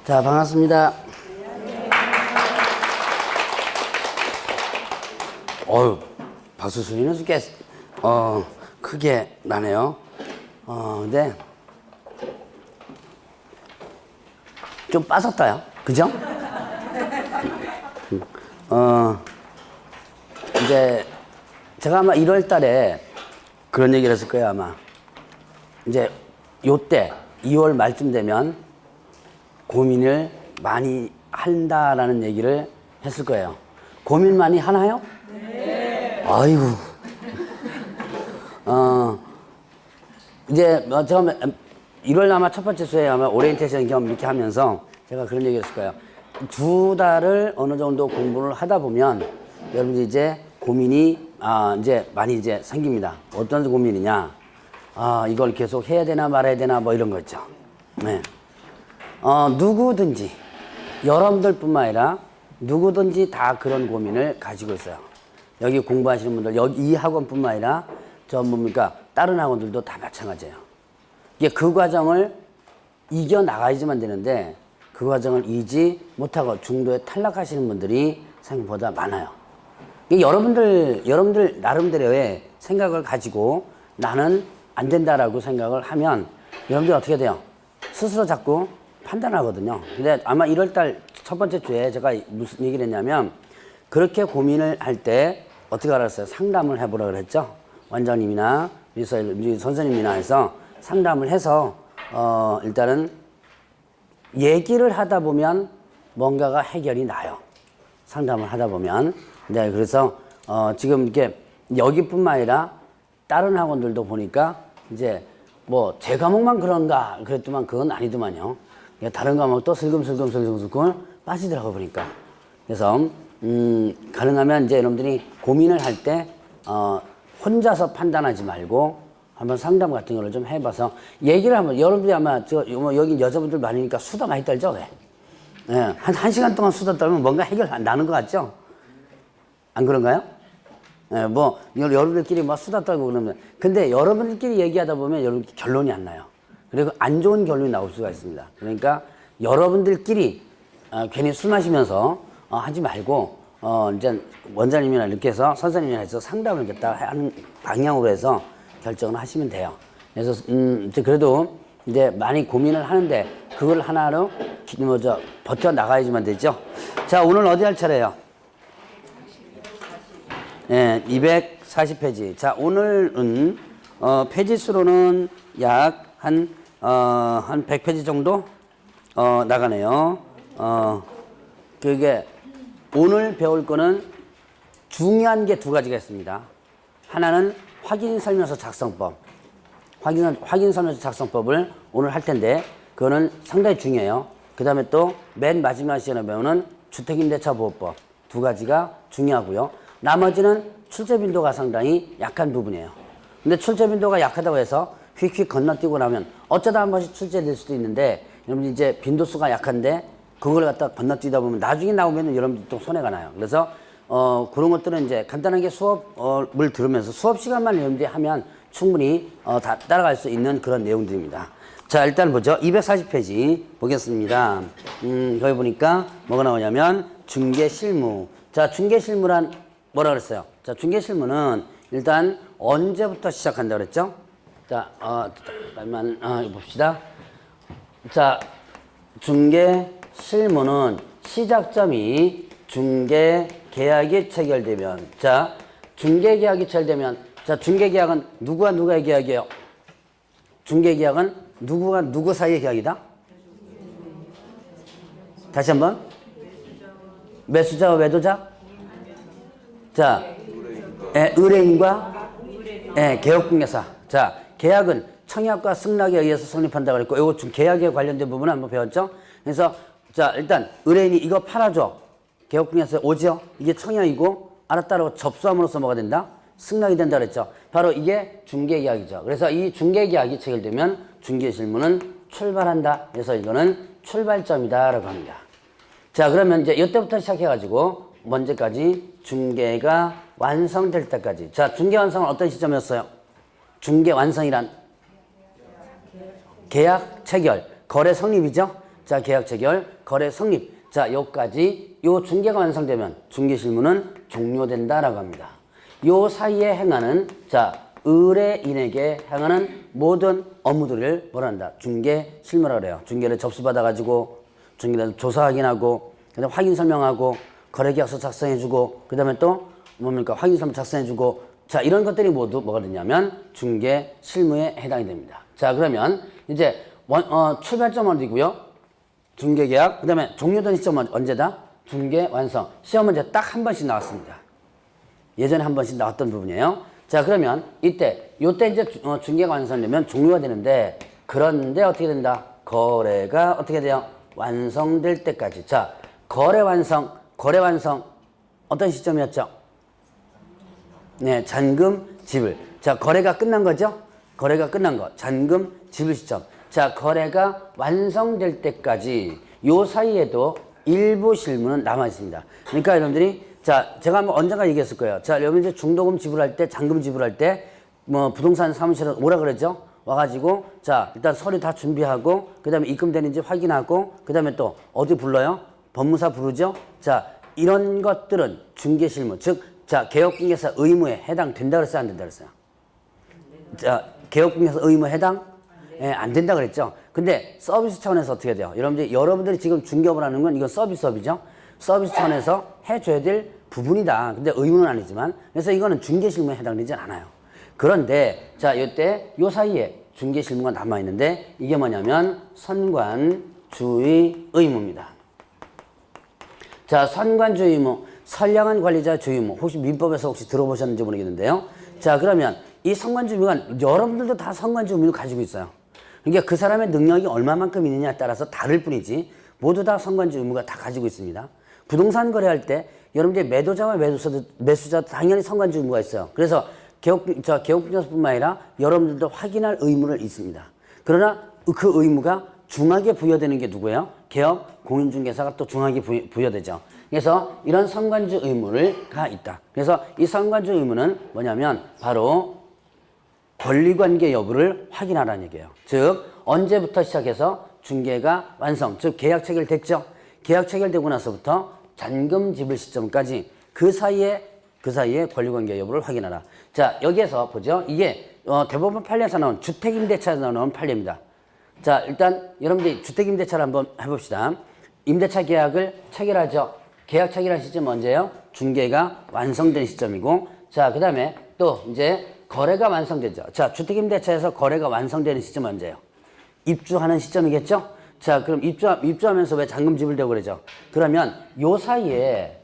자, 반갑습니다. 박수 소리는 꽤, 크게 나네요. 근데, 좀 빠졌다요. 그죠? 이제, 제가 아마 1월 달에 그런 얘기를 했을 거예요, 아마. 이제, 요때, 2월 말쯤 되면 고민을 많이 한다라는 얘기를 했을 거예요. 고민 많이 하나요? 네. 아이고. 이제, 제가 1월 아마 첫 번째 수에 아마 오리엔테이션 겸 이렇게 하면서 제가 그런 얘기를 했을 거예요. 2달을 어느 정도 공부를 하다 보면 여러분들 이제 고민이, 이제 많이 이제 생깁니다. 어떤 고민이냐. 이걸 계속 해야 되나 말아야 되나 뭐 이런 거 있죠. 네. 누구든지, 여러분들뿐만 아니라 누구든지 다 그런 고민을 가지고 있어요. 여기 공부하시는 분들, 여기 이 학원뿐만 아니라 다른 학원들도 다 마찬가지예요. 이게 그 과정을 이겨나가야지만 되는데 그 과정을 이기지 못하고 중도에 탈락하시는 분들이 생각보다 많아요. 이게 여러분들 나름대로의 생각을 가지고 나는 안 된다라고 생각을 하면 여러분들 어떻게 돼요? 스스로 자꾸 판단하거든요. 근데 아마 1월달 첫 번째 주에 제가 무슨 얘기를 했냐면 그렇게 고민을 할 때 어떻게 알았어요? 상담을 해보라 그랬죠. 원장님이나 선생님이나 해서 상담을 해서 일단은 얘기를 하다 보면 뭔가가 해결이 나요. 상담을 하다 보면. 네, 그래서 지금 이렇게 여기뿐만 아니라 다른 학원들도 보니까 이제 뭐 제 과목만 그런가 그랬더만 그건 아니더만요. 다른 과목도 슬금슬금 빠지더라고 보니까. 그래서 가능하면 이제 여러분들이 고민을 할 때 혼자서 판단하지 말고 한번 상담 같은 거를 좀 해봐서 얘기를 하면 여러분들이 아마 여기 여자분들 많으니까 수다 많이 떨죠, 왜? 네, 한 시간 동안 수다 떨면 뭔가 해결 나는 것 같죠? 안 그런가요? 네, 뭐 여러분들끼리 막 수다 떨고 그러면 근데 여러분들끼리 얘기하다 보면 여러분 결론이 안 나요. 그리고 안 좋은 결론이 나올 수가 있습니다. 그러니까 여러분들끼리 괜히 술 마시면서 하지 말고 이제 원장님이나 이렇게 해서 선생님이나 해서 상담을 이제 딱 하는 방향으로 해서 결정을 하시면 돼요. 그래서 이제 그래도 이제 많이 고민을 하는데 그걸 하나로 버텨 나가야지만 되죠. 자, 오늘 어디 할 차례예요? 네, 240페이지. 자, 오늘은 페이지 수로는 약 한 100페이지 정도 나가네요. 그게 오늘 배울 거는 중요한 게 두 가지가 있습니다. 하나는 확인 설명서 작성법. 확인 설명서 작성법을 오늘 할 텐데 그거는 상당히 중요해요. 그 다음에 또 맨 마지막 시간에 배우는 주택임대차 보호법. 두 가지가 중요하고요. 나머지는 출제 빈도가 상당히 약한 부분이에요. 근데 출제 빈도가 약하다고 해서 휙휙 건너뛰고 나면 어쩌다 한 번씩 출제될 수도 있는데 여러분 이제 빈도수가 약한데 그걸 갖다 건너뛰다 보면 나중에 나오면 여러분들 또 손해가 나요. 그래서 그런 것들은 이제 간단하게 수업을 들으면서 수업 시간만 여러분들이 하면 충분히 다 따라갈 수 있는 그런 내용들입니다. 자, 일단 보죠. 240페이지 보겠습니다. 거기 보니까 뭐가 나오냐면 중개실무. 자, 중개실무란 뭐라 그랬어요? 자, 중개실무는 일단 언제부터 시작한다 그랬죠? 자, 잠깐만 봅시다. 자, 중개실무는 시작점이 중개계약이 체결되면, 자, 중개계약이 체결되면, 자, 중개계약은 누구와 누구의 계약이에요? 중개계약은 누구와 누구 사이의 계약이다? 다시 한번. 매수자와 외도자? 자, 의뢰인과 개업공개사. 자, 계약은 청약과 승낙에 의해서 성립한다 그랬고, 이거 좀 계약에 관련된 부분을 한번 배웠죠? 그래서, 자, 일단, 의뢰인이 이거 팔아줘. 개업공개사 오죠? 이게 청약이고, 알았다라고 접수함으로써 뭐가 된다? 승낙이 된다 그랬죠? 바로 이게 중개계약이죠. 그래서 이 중개계약이 체결되면 중개실무는 출발한다. 그래서 이거는 출발점이다라고 합니다. 자, 그러면 이제 이때부터 시작해가지고, 언제까지? 중개가 완성될 때까지. 자, 중개 완성은 어떤 시점이었어요? 중개 완성이란 계약 체결, 거래 성립이죠. 자, 계약 체결, 거래 성립. 자, 여기까지 요 중개가 완성되면 중개실무는 종료된다라고 합니다. 요 사이에 행하는 자, 의뢰인에게 행하는 모든 업무들을 뭐라 한다? 중개 실무라고 그래요. 중개를 접수받아가지고 중개를 조사 확인하고 그다음 확인 설명하고 거래계약서 작성해주고 그다음에 또 뭡니까? 확인 설명 작성해주고 자, 이런 것들이 모두 뭐가 되냐면 중개 실무에 해당이 됩니다. 자, 그러면 이제 출발점은 어디고요? 중개계약 그다음에 종료된 시점은 언제다? 중개 완성. 시험 문제 딱 한 번씩 나왔습니다. 예전에 한 번씩 나왔던 부분이에요. 자, 그러면 요때 이제 중개가 완성되면 종료가 되는데 그런데 어떻게 된다? 거래가 어떻게 돼요? 완성될 때까지. 자, 거래 완성 어떤 시점이었죠? 네, 잔금 지불. 자, 거래가 끝난 거죠? 거래가 끝난 거. 잔금 지불 시점. 자, 거래가 완성될 때까지 요 사이에도 일부 실무는 남아 있습니다. 그러니까 여러분들이 자, 제가 한번 언젠가 얘기했을 거예요. 자, 여러분 이제 중도금 지불할 때, 잔금 지불할 때, 뭐, 부동산 사무실에 오라 그러죠? 와가지고, 자, 일단 서류 다 준비하고, 그 다음에 입금되는지 확인하고, 그 다음에 또, 어디 불러요? 법무사 부르죠? 자, 이런 것들은 중개 실무, 즉, 자, 개업공개사 의무에 해당된다 그랬어요? 안 된다 그랬어요? 자, 개업공개사 의무 해당? 예, 안 된다 그랬죠? 근데 서비스 차원에서 어떻게 돼요? 여러분들이 지금 중개업을 하는 건 이건 서비스업이죠? 서비스 차원에서 해줘야 될 부분이다. 근데 의무는 아니지만. 그래서 이거는 중개 실무에 해당되지 않아요. 그런데, 자, 이때, 요 사이에 중개 실무가 남아있는데, 이게 뭐냐면, 선관주의 의무입니다. 자, 선관주의 의무, 선량한 관리자 주의 의무. 혹시 민법에서 혹시 들어보셨는지 모르겠는데요. 자, 그러면 이 선관주의 의무가 여러분들도 다 선관주의 의무를 가지고 있어요. 그러니까 그 사람의 능력이 얼마만큼 있느냐에 따라서 다를 뿐이지, 모두 다 선관주의 의무가 다 가지고 있습니다. 부동산 거래할 때 여러분들이 매도자와 매수자도 당연히 선관주의 의무가 있어요. 그래서 개업공개사뿐만 아니라 여러분들도 확인할 의무를 있습니다. 그러나 그 의무가 중하게 부여되는 게 누구예요? 개업 공인중개사가 또 중하게 부여되죠. 그래서 이런 선관주의 의무가 있다. 그래서 이 선관주의 의무는 뭐냐면 바로 권리관계 여부를 확인하라는 얘기예요. 즉 언제부터 시작해서 중개가 완성, 즉 계약 체결됐죠. 계약 체결되고 나서부터 잔금 지불 시점까지 그 사이에 권리관계 여부를 확인하라. 자, 여기에서 보죠. 이게 대법원 판례에서 나온 주택임대차에서 나온 판례입니다. 자, 일단 여러분들이 주택임대차를 한번 해봅시다. 임대차 계약을 체결하죠. 계약 체결한 시점 언제예요? 중개가 완성된 시점이고, 자, 그 다음에 또 이제 거래가 완성되죠. 자, 주택임대차에서 거래가 완성되는 시점 언제예요? 입주하는 시점이겠죠? 자, 그럼 입주하면서 왜 잔금 지불되고 그러죠? 그러면 요 사이에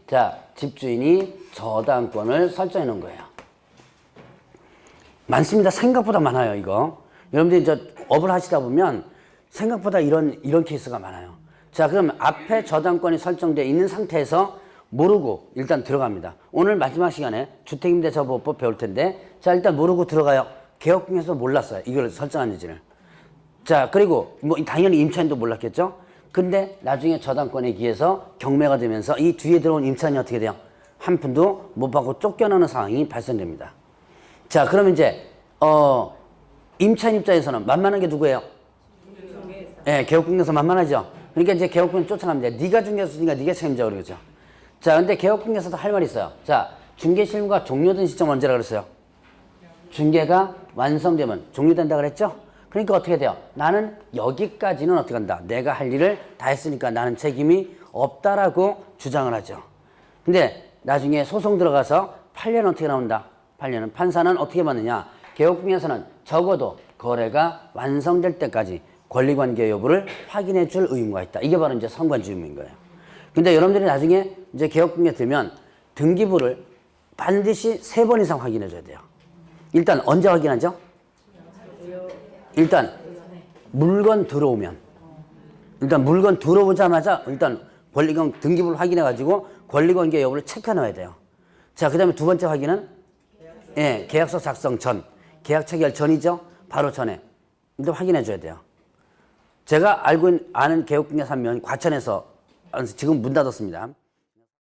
자, 집주인이 저당권을 설정해 놓은 거예요. 많습니다. 생각보다 많아요, 이거. 여러분들이 이제 업을 하시다 보면 생각보다 이런 케이스가 많아요. 자, 그럼 앞에 저당권이 설정되어 있는 상태에서 모르고 일단 들어갑니다. 오늘 마지막 시간에 주택임대차보호법 배울 텐데, 자, 일단 모르고 들어가요. 개업공개에서 몰랐어요. 이걸 설정하는지를. 자, 그리고 뭐 당연히 임차인도 몰랐겠죠? 근데 나중에 저당권에 기해서 경매가 되면서 이 뒤에 들어온 임차인이 어떻게 돼요? 한 푼도 못 받고 쫓겨나는 상황이 발생됩니다. 자, 그럼 이제 임차인 입장에서는 만만한 게 누구예요? 예, 개업공개에서 만만하죠? 그러니까 이제 개업공개 쫓아갑니다. 네가 중개사니까 네가 책임져 그러죠. 자, 근데 개업공개에서도 할 말이 있어요. 자, 중개 실무가 종료된 시점 언제라 그랬어요? 중개가 완성되면 종료된다 그랬죠? 그러니까 어떻게 돼요? 나는 여기까지는 어떻게 한다? 내가 할 일을 다 했으니까 나는 책임이 없다라고 주장을 하죠. 근데 나중에 소송 들어가서 판례는 어떻게 나온다? 판사는 어떻게 받느냐? 개업공개에서는 적어도 거래가 완성될 때까지 권리관계 여부를 확인해 줄 의무가 있다. 이게 바로 이제 선관주의 의무인 거예요. 근데 여러분들이 나중에 이제 개업공개 되면 등기부를 반드시 3번 이상 확인해 줘야 돼요. 일단 언제 확인하죠? 일단 물건 들어오면, 일단 물건 들어오자마자 일단 권리관 등기부를 확인해 가지고 권리관계 여부를 체크해 놔야 돼요. 자, 그 다음에 두 번째 확인은 예, 계약서 작성 전, 계약 체결 전이죠. 바로 전에 일단 확인해 줘야 돼요. 제가 아는 개업공개 3명 과천에서 지금 문 닫았습니다.